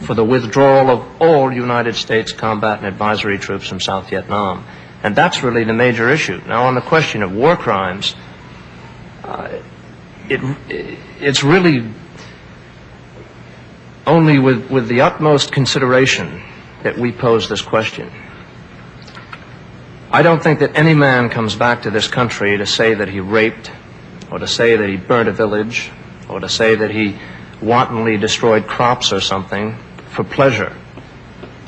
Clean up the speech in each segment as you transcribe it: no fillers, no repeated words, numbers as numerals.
for the withdrawal of all United States combat and advisory troops from South Vietnam. And that's really the major issue. Now, on the question of war crimes, it's really only with the utmost consideration that we pose this question. I don't think that any man comes back to this country to say that he raped, or to say that he burnt a village, or to say that he wantonly destroyed crops or something for pleasure.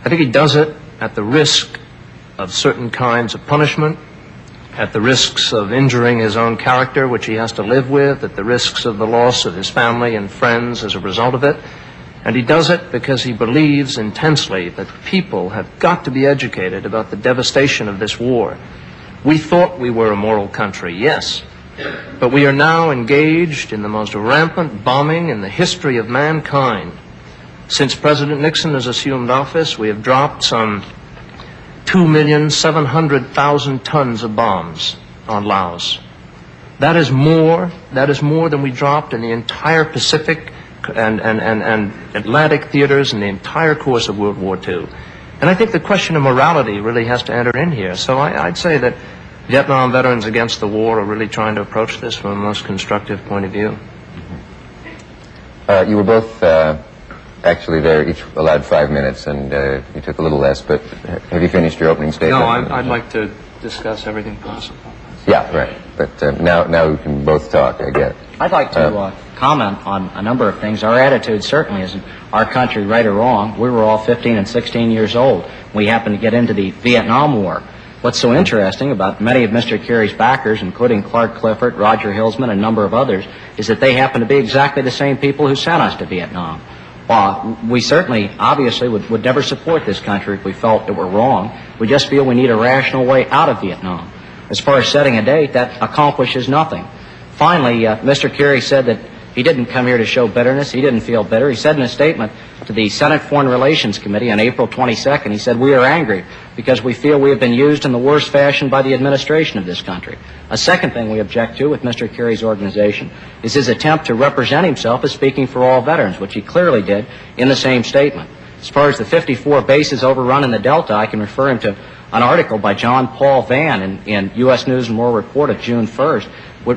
I think he does it at the risk of certain kinds of punishment, at the risks of injuring his own character, which he has to live with, at the risks of the loss of his family and friends as a result of it. And he does it because he believes intensely that people have got to be educated about the devastation of this war. We thought we were a moral country, yes, but we are now engaged in the most rampant bombing in the history of mankind. Since President Nixon has assumed office, we have dropped some 2,700,000 tons of bombs on Laos. That is more than we dropped in the entire Pacific and Atlantic theaters in the entire course of World War II. And I think the question of morality really has to enter in here. So I'd say that Vietnam Veterans Against the War are really trying to approach this from a most constructive point of view. You were both actually there, each allowed 5 minutes, and you took a little less, but have you finished your opening statement? No, I'd like to discuss everything possible. Yeah, right. But now we can both talk, I guess. I'd like to comment on a number of things. Our attitude certainly isn't our country right or wrong. We were all 15 and 16 years old. We happened to get into the Vietnam War. What's so interesting about many of Mr. Kerry's backers, including Clark Clifford, Roger Hillsman, and a number of others, is that they happen to be exactly the same people who sent us to Vietnam. We certainly, obviously, would never support this country if we felt it were wrong. We just feel we need a rational way out of Vietnam. As far as setting a date, that accomplishes nothing. Finally, Mr. Kerry said that he didn't come here to show bitterness. He didn't feel bitter. He said in a statement to the Senate Foreign Relations Committee on April 22nd, he said, "We are angry because we feel we have been used in the worst fashion by the administration of this country." A second thing we object to with Mr. Kerry's organization is his attempt to represent himself as speaking for all veterans, which he clearly did in the same statement. As far as the 54 bases overrun in the Delta, I can refer him to an article by John Paul Vann in U.S. News and World Report of June 1st,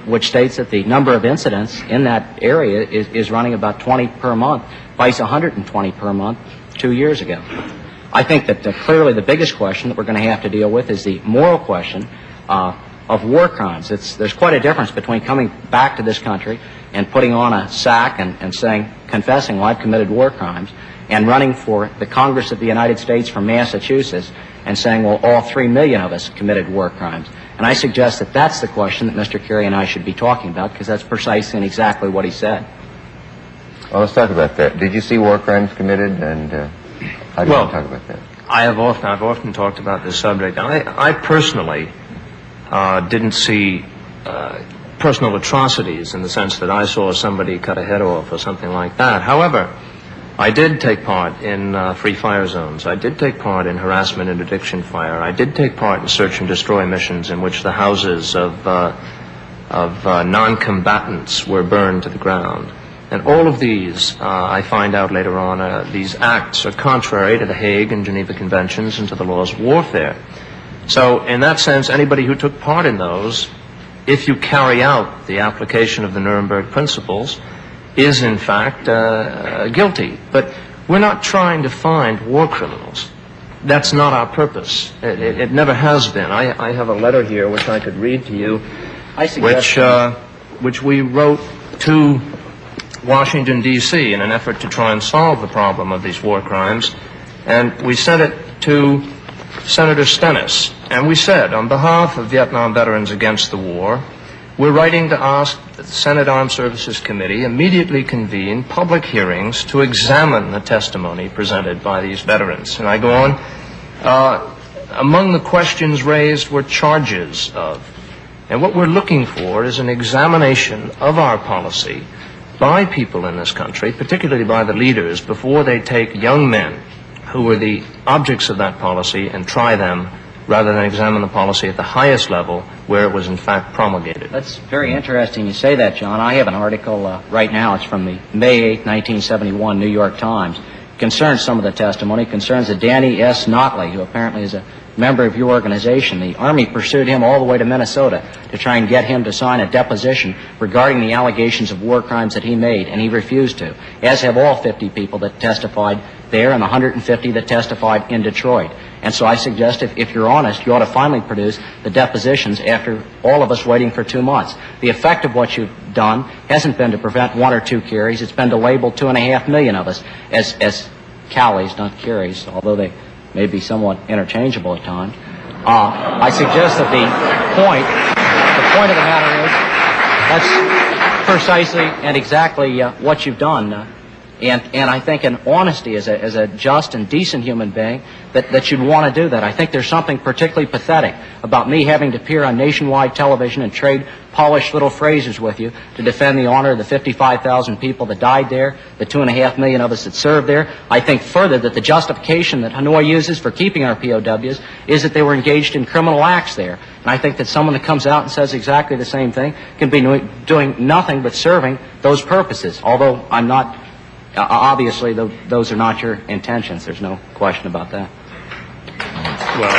which states that the number of incidents in that area is running about 20 per month, vice 120 per month 2 years ago. I think that clearly the biggest question that we're going to have to deal with is the moral question of war crimes. There's quite a difference between coming back to this country and putting on a sack and saying, confessing, well, I've committed war crimes, and running for the Congress of the United States from Massachusetts and saying, well, all 3 million of us committed war crimes. And I suggest that that's the question that Mr. Kerry and I should be talking about, because that's precisely and exactly what he said. Well, let's talk about that. Did you see war crimes committed, and how do you want to talk about that? I've often talked about this subject. I personally didn't see personal atrocities in the sense that I saw somebody cut a head off or something like that. However, I did take part in free fire zones. I did take part in harassment and interdiction fire. I did take part in search and destroy missions in which the houses of non-combatants were burned to the ground. And all of these, I find out later on, these acts are contrary to the Hague and Geneva Conventions and to the laws of warfare. So in that sense, anybody who took part in those, if you carry out the application of the Nuremberg principles, is in fact guilty. But we're not trying to find war criminals. That's not our purpose. It never has been. I have a letter here which I could read to you, which we wrote to Washington, D.C. in an effort to try and solve the problem of these war crimes. And we sent it to Senator Stennis. And we said, on behalf of Vietnam Veterans Against the War, we're writing to ask that the Senate Armed Services Committee immediately convene public hearings to examine the testimony presented by these veterans. And I go on, among the questions raised were charges of, and what we're looking for is an examination of our policy by people in this country, particularly by the leaders, before they take young men who were the objects of that policy and try them, rather than examine the policy at the highest level where it was in fact promulgated. That's very interesting you say that, John. I have an article right now. It's from the May 8, 1971 New York Times. concerns some of the testimony, concerns a Danny S. Notley, who apparently is a member of your organization. The Army pursued him all the way to Minnesota to try and get him to sign a deposition regarding the allegations of war crimes that he made, and he refused to, as have all 50 people that testified there and the 150 that testified in Detroit. And so I suggest if you're honest, you ought to finally produce the depositions after all of us waiting for 2 months. The effect of what you've done hasn't been to prevent 1 or 2 Kerrys. It's been to label 2.5 million of us as Callies, not Kerrys, although they may be somewhat interchangeable at times. I suggest that the point of the matter is that's precisely and exactly what you've done. And I think in honesty as a just and decent human being that you'd want to do that. I think there's something particularly pathetic about me having to appear on nationwide television and trade polished little phrases with you to defend the honor of the 55,000 people that died there, the 2.5 million of us that served there. I think further that the justification that Hanoi uses for keeping our POWs is that they were engaged in criminal acts there. And I think that someone that comes out and says exactly the same thing can be doing nothing but serving those purposes, although I'm not... Obviously, those are not your intentions. There's no question about that. Well,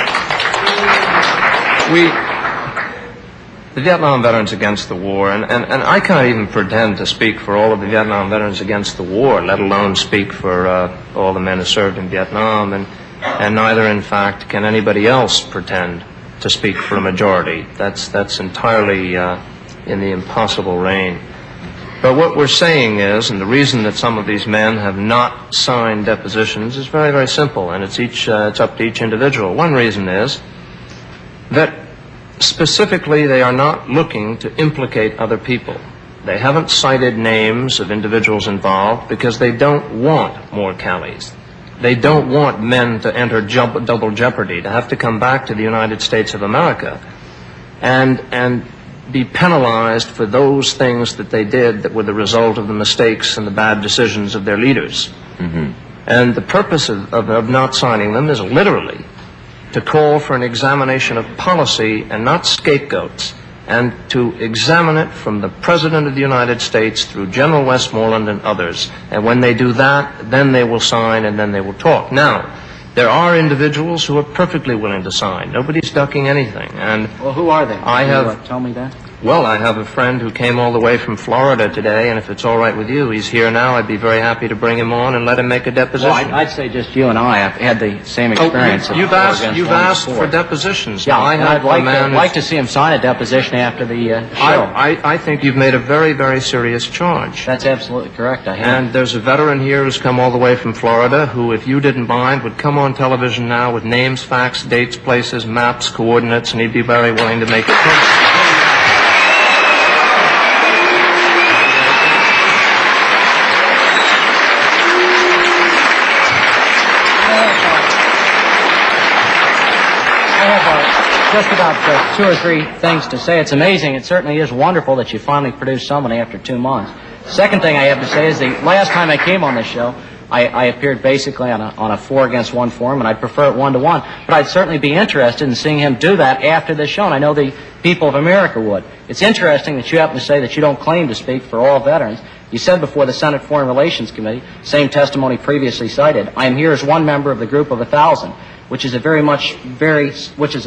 the Vietnam Veterans Against the War, and I can't even pretend to speak for all of the Vietnam Veterans Against the War, let alone speak for all the men who served in Vietnam, and neither, in fact, can anybody else pretend to speak for a majority. That's entirely in the impossible reign. But what we're saying is, and the reason that some of these men have not signed depositions is very, very simple, and it's up to each individual. One reason is that specifically they are not looking to implicate other people. They haven't cited names of individuals involved because they don't want more Callies. They don't want men to enter double jeopardy, to have to come back to the United States of America and be penalized for those things that they did that were the result of the mistakes and the bad decisions of their leaders. Mm-hmm. And the purpose of not signing them is literally to call for an examination of policy and not scapegoats, and to examine it from the President of the United States through General Westmoreland and others. And when they do that, then they will sign and then they will talk. Now, there are individuals who are perfectly willing to sign. Nobody's ducking anything. And well, who are they? Tell me that. Well, I have a friend who came all the way from Florida today, and if it's all right with you, he's here now. I'd be very happy to bring him on and let him make a deposition. Well, I'd say just you and I have had the same experience. You've asked for depositions. Yeah, I'd like to see him sign a deposition after the show. I think you've made a very, very serious charge. That's absolutely correct. I have. And there's a veteran here who's come all the way from Florida who, if you didn't mind, would come on television now with names, facts, dates, places, maps, coordinates, and he'd be very willing to make it. Just about 2 or 3 things to say. It's amazing. It certainly is wonderful that you finally produced someone after 2 months. Second thing I have to say is the last time I came on this show, I appeared basically on a 4-against-1 form, and I'd prefer it 1-to-1. But I'd certainly be interested in seeing him do that after this show, and I know the people of America would. It's interesting that you happen to say that you don't claim to speak for all veterans. You said before the Senate Foreign Relations Committee, same testimony previously cited, I am here as one member of the group of 1,000. Which is a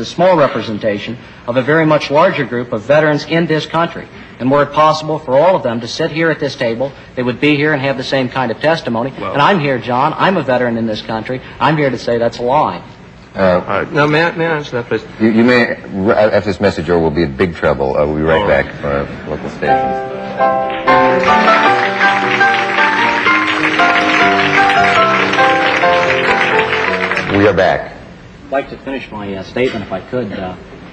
small representation of a very much larger group of veterans in this country. And were it possible for all of them to sit here at this table, they would be here and have the same kind of testimony. Well, and I'm here, John. I'm a veteran in this country. I'm here to say that's a lie. Now, may I answer that, please? You may, after this message, or we'll be in big trouble. We'll be right back from our local stations. We are back. I'd like to finish my statement, if I could,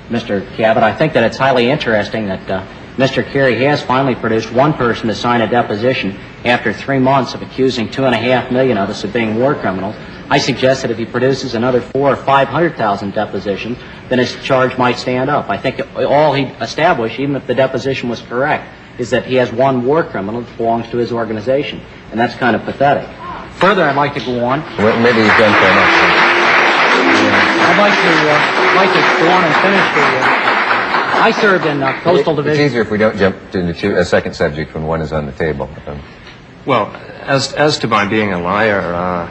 Mr. Cavett. I think that it's highly interesting that Mr. Kerry has finally produced one person to sign a deposition after 3 months of accusing 2.5 million of us of being war criminals. I suggest that if he produces another 400,000 or 500,000 depositions, then his charge might stand up. I think all he established, even if the deposition was correct, is that he has one war criminal that belongs to his organization, and that's kind of pathetic. Further, I'd like to go on. Well, maybe he's done so much. I'd like to go on and finish the... I served in Coastal Division. It's easier if we don't jump into a second subject when one is on the table. Well, as to my being a liar,